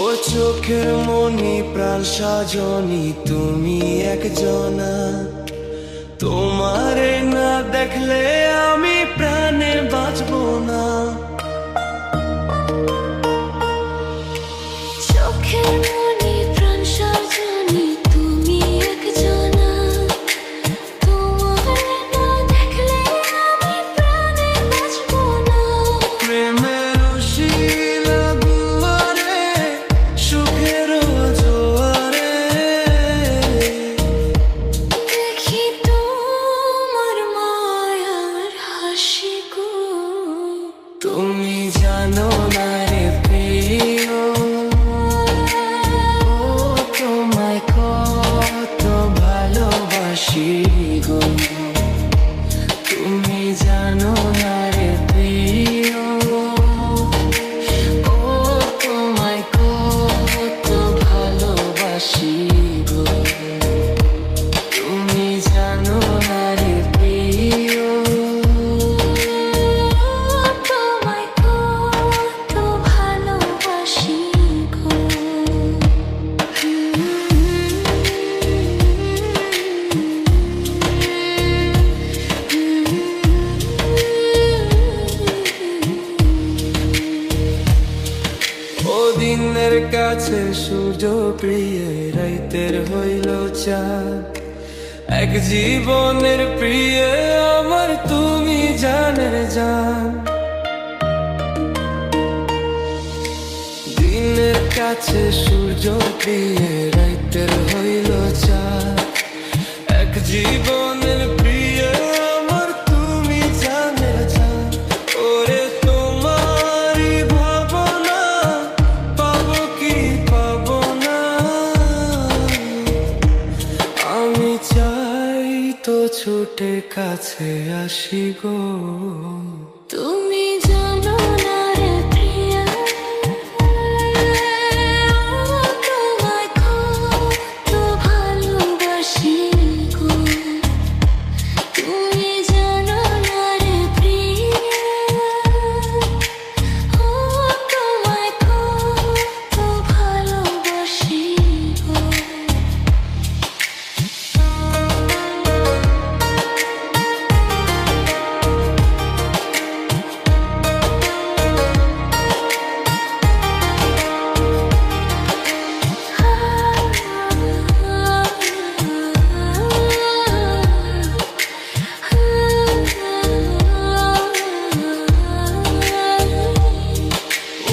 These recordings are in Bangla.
ও চোখের মনি প্রাণ সাজনি তুমি একজনা, তোমারে না দেখলে আমি প্রাণে বাঁচবো না। চোখের মনি প্রাণ সাজনি তুমি একজনা, তোমারে না দেখলে আমি প্রাণে বাঁচবো না। প্রেমের শিলা দুয়ারে সুখের জোয়ারে দেখি তোমার মায়ার হাসি গো। তুমি জানো না রে প্রিয়, তোমায় কত ভালোবাসি গো। তুমি জানো না রে প্রিয়, ও তোমায় কত ভালোবাসি গো। তুমি জানো না রে প্রিয়, তোমায় কত ভালোবাসি গো। ও দিনের কাছে সূর্য প্রিয়, রাইতের হইল চাঁদ। এক জীবনের প্রিয় আমার তুমি জানের জান। দিনের কাছে সূর্য প্রিয়, রাইতের হইল চাঁদ। এক জীবনের প্রিয় আমার তুমি জানের জান। ওরে তোমারই ভাবনা পাবো কি পাবো না, আমি চাই তো ছুটে কাছে আসি গো। তুমি জানো না রে প্রিয়া, তোমায় কত ভালোবাসি গো। তুমি জানো না রে প্রিয়া, তোমায় কত ভালোবাসি গো।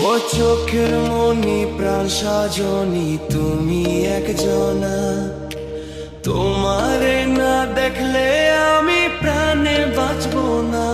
ও চোখের মনি প্রাণ সাজনি তুমি একজনা, তোমারে না দেখলে আমি প্রাণে বাঁচবো না।